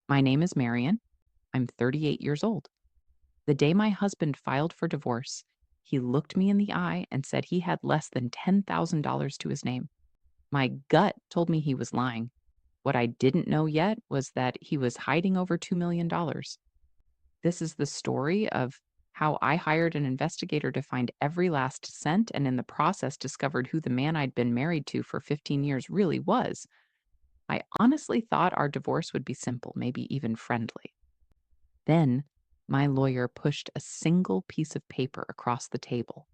My name is Marion. I'm 38 years old. The day my husband filed for divorce, he looked me in the eye and said he had less than $10,000 to his name. My gut told me he was lying. What I didn't know yet was that he was hiding over $2 million. This is the story of how I hired an investigator to find every last cent and in the process discovered who the man I'd been married to for 15 years really was. I honestly thought our divorce would be simple, maybe even friendly. Then my lawyer pushed a single piece of paper across the table.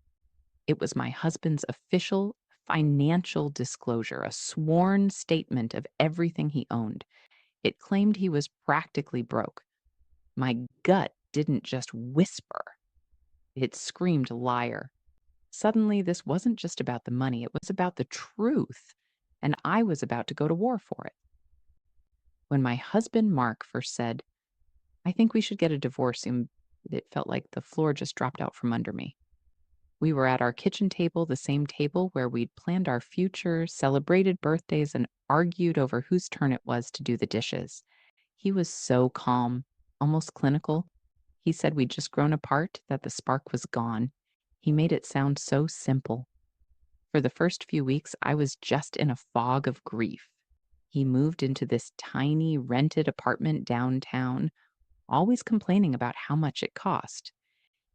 It was my husband's official financial disclosure, a sworn statement of everything he owned. It claimed he was practically broke. My gut didn't just whisper, it screamed liar. Suddenly, this wasn't just about the money, it was about the truth, and I was about to go to war for it. When my husband, Mark, first said, I think we should get a divorce, it felt like the floor just dropped out from under me. We were at our kitchen table, the same table where we'd planned our future, celebrated birthdays, and argued over whose turn it was to do the dishes. He was so calm, almost clinical. He said we'd just grown apart, that the spark was gone. He made it sound so simple. For the first few weeks, I was just in a fog of grief. He moved into this tiny rented apartment downtown, always complaining about how much it cost.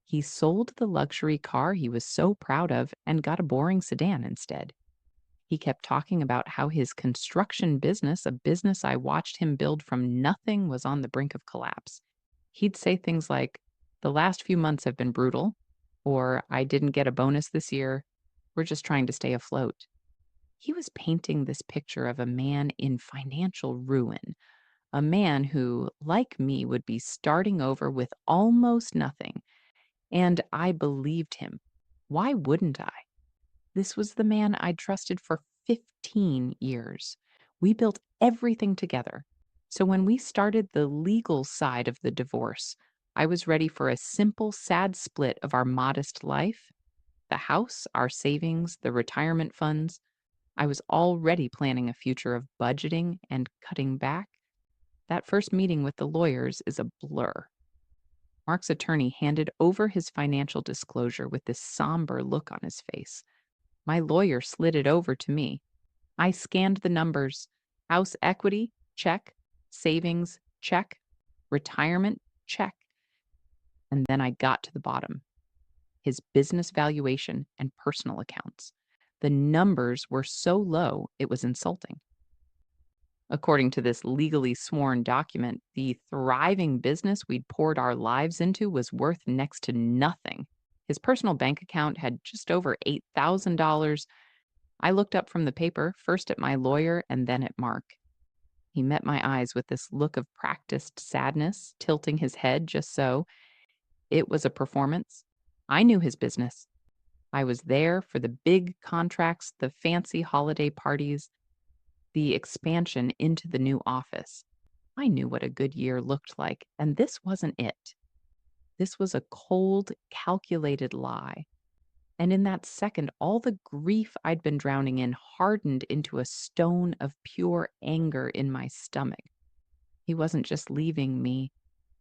He sold the luxury car he was so proud of and got a boring sedan instead. He kept talking about how his construction business, a business I watched him build from nothing, was on the brink of collapse. He'd say things like, the last few months have been brutal, or I didn't get a bonus this year. We're just trying to stay afloat. He was painting this picture of a man in financial ruin, a man who, like me, would be starting over with almost nothing. And I believed him. Why wouldn't I? This was the man I'd trusted for 15 years. We built everything together. So when we started the legal side of the divorce, I was ready for a simple, sad split of our modest life, the house, our savings, the retirement funds. I was already planning a future of budgeting and cutting back. That first meeting with the lawyers is a blur. Mark's attorney handed over his financial disclosure with this somber look on his face. My lawyer slid it over to me. I scanned the numbers. House equity, check. Savings, check. Retirement, check. And then I got to the bottom. His business valuation and personal accounts. The numbers were so low, it was insulting. According to this legally sworn document, the thriving business we'd poured our lives into was worth next to nothing. His personal bank account had just over $8,000. I looked up from the paper, first at my lawyer and then at Mark. He met my eyes with this look of practiced sadness, tilting his head just so. It was a performance. I knew his business. I was there for the big contracts, the fancy holiday parties, the expansion into the new office. I knew what a good year looked like, and this wasn't it. This was a cold, calculated lie. And in that second, all the grief I'd been drowning in hardened into a stone of pure anger in my stomach. He wasn't just leaving me,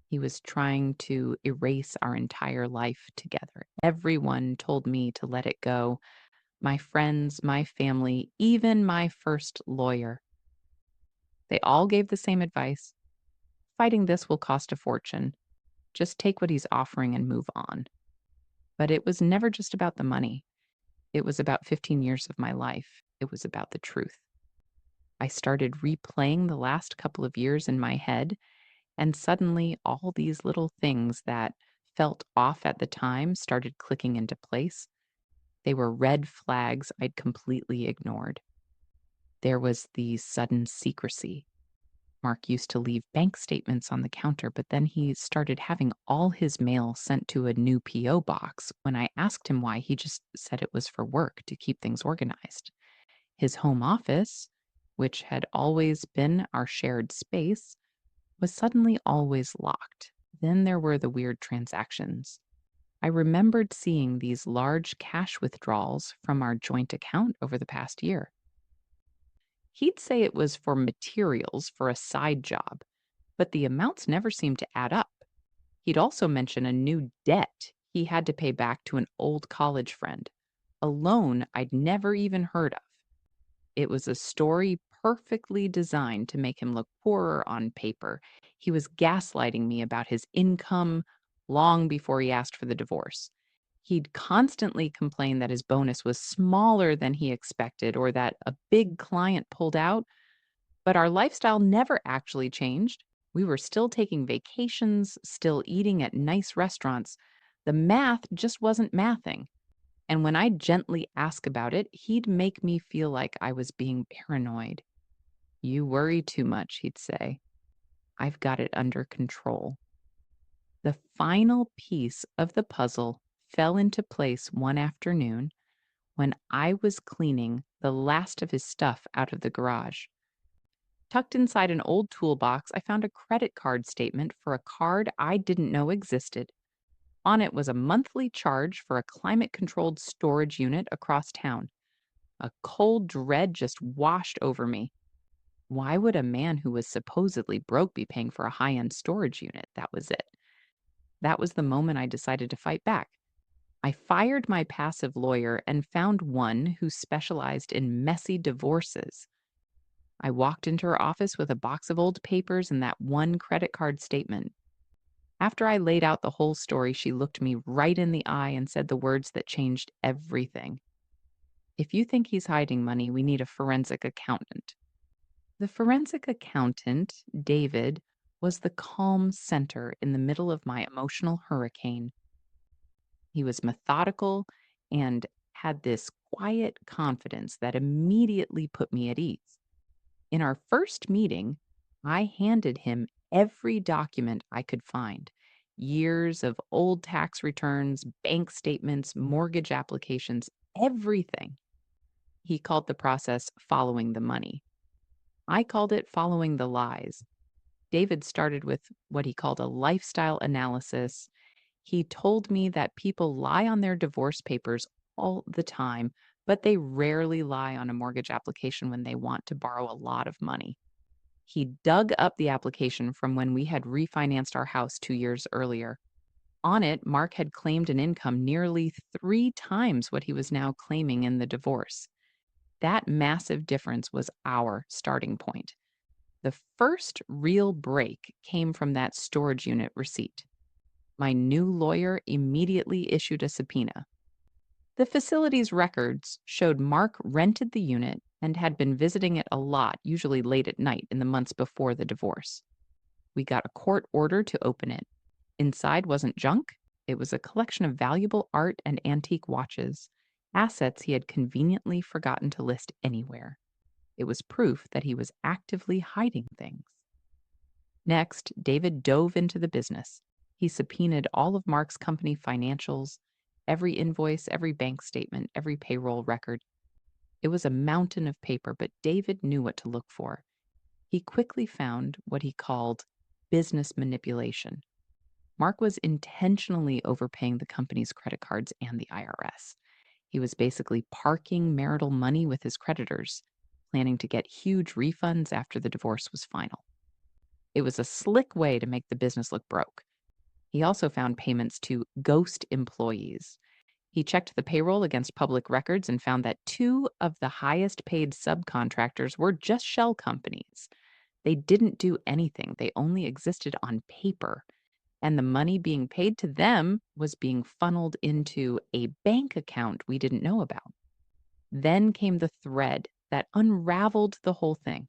he was trying to erase our entire life together. Everyone told me to let it go. My friends, my family, even my first lawyer. They all gave the same advice. Fighting this will cost a fortune. Just take what he's offering and move on. But it was never just about the money. It was about 15 years of my life. It was about the truth. I started replaying the last couple of years in my head, and suddenly all these little things that felt off at the time started clicking into place. They were red flags I'd completely ignored. There was the sudden secrecy. Mark used to leave bank statements on the counter, but then he started having all his mail sent to a new P.O. box. When I asked him why, he just said it was for work to keep things organized. His home office, which had always been our shared space, was suddenly always locked. Then there were the weird transactions. I remembered seeing these large cash withdrawals from our joint account over the past year. He'd say it was for materials for a side job, but the amounts never seemed to add up. He'd also mention a new debt he had to pay back to an old college friend, a loan I'd never even heard of. It was a story perfectly designed to make him look poorer on paper. He was gaslighting me about his income long before he asked for the divorce. He'd constantly complain that his bonus was smaller than he expected or that a big client pulled out, but our lifestyle never actually changed. We were still taking vacations, still eating at nice restaurants. The math just wasn't mathing. And when I gently ask about it, he'd make me feel like I was being paranoid. "You worry too much," he'd say. "I've got it under control." The final piece of the puzzle fell into place one afternoon when I was cleaning the last of his stuff out of the garage. Tucked inside an old toolbox, I found a credit card statement for a card I didn't know existed. On it was a monthly charge for a climate controlled storage unit across town. A cold dread just washed over me. Why would a man who was supposedly broke be paying for a high end storage unit? That was it. That was the moment I decided to fight back. I fired my passive lawyer and found one who specialized in messy divorces. I walked into her office with a box of old papers and that one credit card statement. After I laid out the whole story, she looked me right in the eye and said the words that changed everything. "If you think he's hiding money, we need a forensic accountant." The forensic accountant, David, was the calm center in the middle of my emotional hurricane. He was methodical and had this quiet confidence that immediately put me at ease. In our first meeting, I handed him every document I could find: years of old tax returns, bank statements, mortgage applications, everything. He called the process following the money. I called it following the lies. David started with what he called a lifestyle analysis. He told me that people lie on their divorce papers all the time, but they rarely lie on a mortgage application when they want to borrow a lot of money. He dug up the application from when we had refinanced our house 2 years earlier. On it, Mark had claimed an income nearly 3 times what he was now claiming in the divorce. That massive difference was our starting point. The first real break came from that storage unit receipt. My new lawyer immediately issued a subpoena. The facility's records showed Mark rented the unit and had been visiting it a lot, usually late at night in the months before the divorce. We got a court order to open it. Inside wasn't junk, it was a collection of valuable art and antique watches, assets he had conveniently forgotten to list anywhere. It was proof that he was actively hiding things. Next, David dove into the business. He subpoenaed all of Mark's company financials, every invoice, every bank statement, every payroll record. It was a mountain of paper, but David knew what to look for. He quickly found what he called business manipulation. Mark was intentionally overpaying the company's credit cards and the IRS. He was basically parking marital money with his creditors, planning to get huge refunds after the divorce was final. It was a slick way to make the business look broke. He also found payments to ghost employees. He checked the payroll against public records and found that 2 of the highest paid subcontractors were just shell companies. They didn't do anything, they only existed on paper. And the money being paid to them was being funneled into a bank account we didn't know about. Then came the thread that unraveled the whole thing.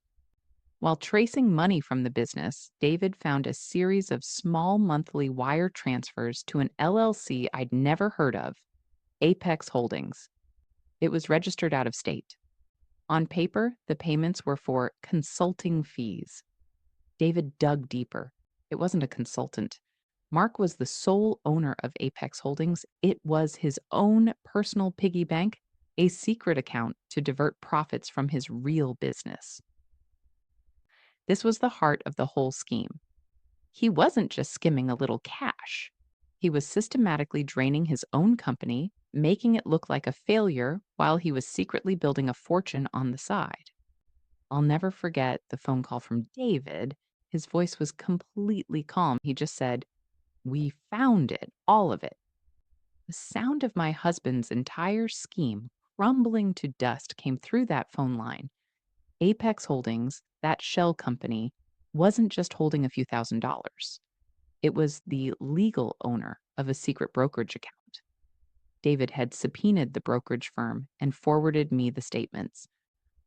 While tracing money from the business, David found a series of small monthly wire transfers to an LLC I'd never heard of, Apex Holdings. It was registered out of state. On paper, the payments were for consulting fees. David dug deeper. It wasn't a consultant. Mark was the sole owner of Apex Holdings. It was his own personal piggy bank, a secret account to divert profits from his real business. This was the heart of the whole scheme. He wasn't just skimming a little cash. He was systematically draining his own company, making it look like a failure while he was secretly building a fortune on the side. I'll never forget the phone call from David. His voice was completely calm. He just said, "We found it, all of it." The sound of my husband's entire scheme crumbling to dust came through that phone line. Apex Holdings, that shell company, wasn't just holding a few $1,000s. It was the legal owner of a secret brokerage account. David had subpoenaed the brokerage firm and forwarded me the statements.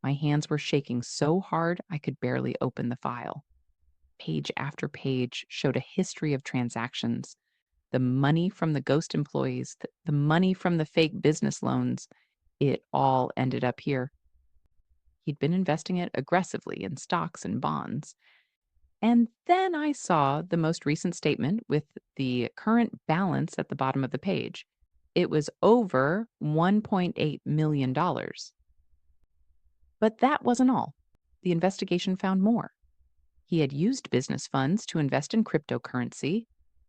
My hands were shaking so hard I could barely open the file. Page after page showed a history of transactions. The money from the ghost employees, the money from the fake business loans, it all ended up here. He'd been investing it aggressively in stocks and bonds. And then I saw the most recent statement with the current balance at the bottom of the page. It was over $1.8 million. But that wasn't all. The investigation found more. He had used business funds to invest in cryptocurrency,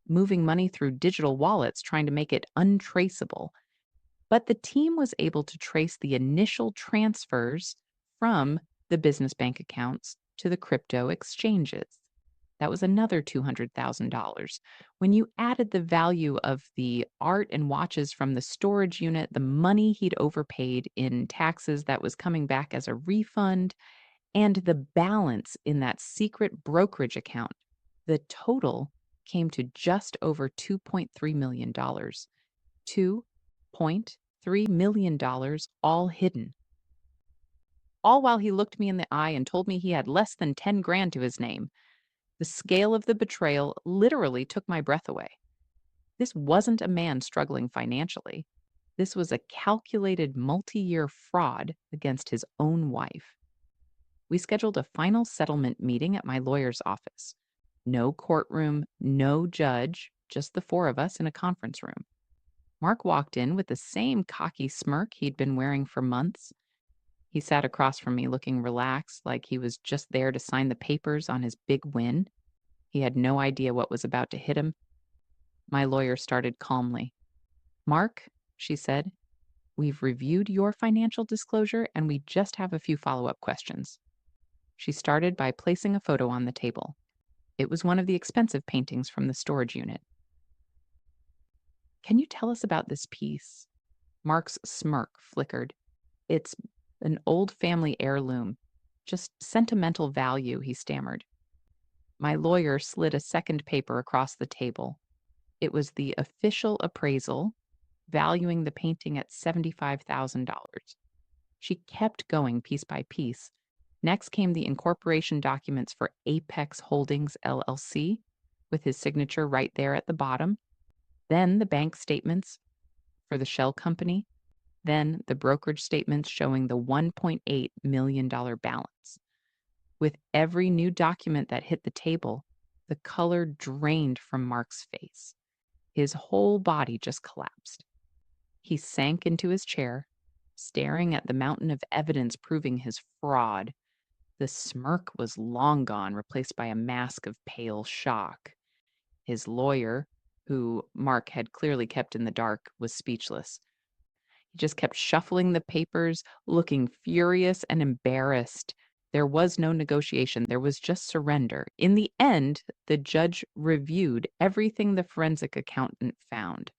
moving money through digital wallets, trying to make it untraceable. But the team was able to trace the initial transfers from the business bank accounts to the crypto exchanges. That was another $200,000. When you added the value of the art and watches from the storage unit, the money he'd overpaid in taxes that was coming back as a refund, and the balance in that secret brokerage account, the total came to just over $2.3 million. $2.3 million, all hidden. All while he looked me in the eye and told me he had less than 10 grand to his name. The scale of the betrayal literally took my breath away. This wasn't a man struggling financially. This was a calculated multi-year fraud against his own wife. We scheduled a final settlement meeting at my lawyer's office. No courtroom, no judge, just the four of us in a conference room. Mark walked in with the same cocky smirk he'd been wearing for months. He sat across from me looking relaxed, like he was just there to sign the papers on his big win. He had no idea what was about to hit him. My lawyer started calmly. "Mark," she said, "we've reviewed your financial disclosure and we just have a few follow-up questions." She started by placing a photo on the table. It was one of the expensive paintings from the storage unit. "Can you tell us about this piece?" Mark's smirk flickered. "It's an old family heirloom. Just sentimental value," he stammered. My lawyer slid a second paper across the table. It was the official appraisal, valuing the painting at $75,000. She kept going piece by piece. Next came the incorporation documents for Apex Holdings, LLC, with his signature right there at the bottom. Then the bank statements for the shell company. Then the brokerage statements showing the $1.8 million balance. With every new document that hit the table, the color drained from Mark's face. His whole body just collapsed. He sank into his chair, staring at the mountain of evidence proving his fraud. The smirk was long gone, replaced by a mask of pale shock. His lawyer, who Mark had clearly kept in the dark, was speechless. He just kept shuffling the papers, looking furious and embarrassed. There was no negotiation. There was just surrender. In the end, the judge reviewed everything the forensic accountant found.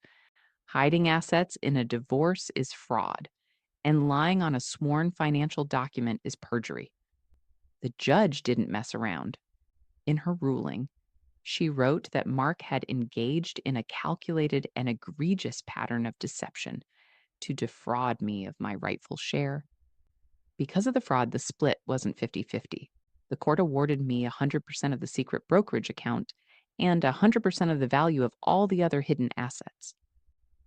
Hiding assets in a divorce is fraud, and lying on a sworn financial document is perjury. The judge didn't mess around. In her ruling, she wrote that Mark had engaged in a calculated and egregious pattern of deception to defraud me of my rightful share. Because of the fraud, the split wasn't 50-50. The court awarded me 100% of the secret brokerage account and 100% of the value of all the other hidden assets.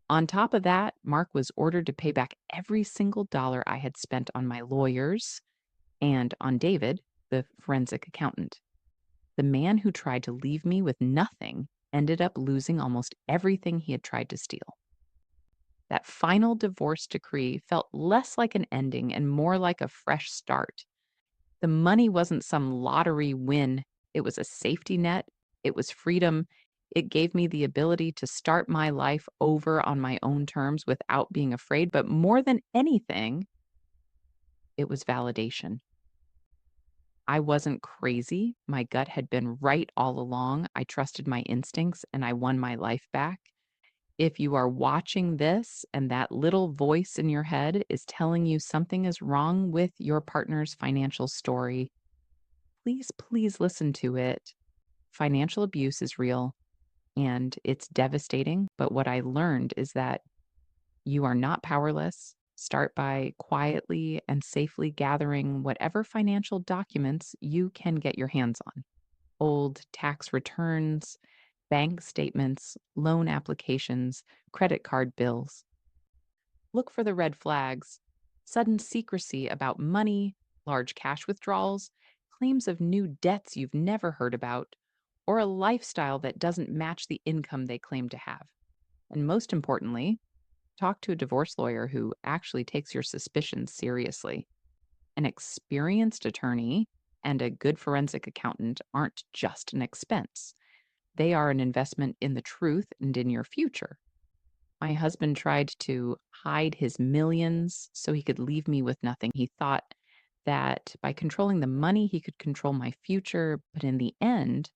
On top of that, Mark was ordered to pay back every single dollar I had spent on my lawyers and on David, the forensic accountant. The man who tried to leave me with nothing ended up losing almost everything he had tried to steal. That final divorce decree felt less like an ending and more like a fresh start. The money wasn't some lottery win. It was a safety net. It was freedom. It gave me the ability to start my life over on my own terms without being afraid. But more than anything, it was validation. I wasn't crazy. My gut had been right all along. I trusted my instincts and I won my life back. If you are watching this and that little voice in your head is telling you something is wrong with your partner's financial story, please, please listen to it. Financial abuse is real and it's devastating. But what I learned is that you are not powerless. Start by quietly and safely gathering whatever financial documents you can get your hands on: old tax returns, bank statements, loan applications, credit card bills. Look for the red flags: sudden secrecy about money, large cash withdrawals, claims of new debts you've never heard about, or a lifestyle that doesn't match the income they claim to have. And most importantly, talk to a divorce lawyer who actually takes your suspicions seriously. An experienced attorney and a good forensic accountant aren't just an expense. They are an investment in the truth and in your future. My husband tried to hide his millions so he could leave me with nothing. He thought that by controlling the money, he could control my future. But in the end,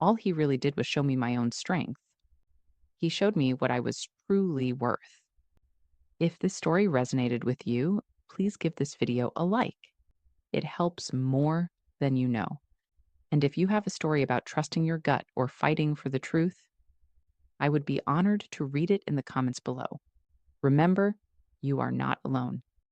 all he really did was show me my own strength. He showed me what I was truly worth. If this story resonated with you, please give this video a like. It helps more than you know. And if you have a story about trusting your gut or fighting for the truth, I would be honored to read it in the comments below. Remember, you are not alone.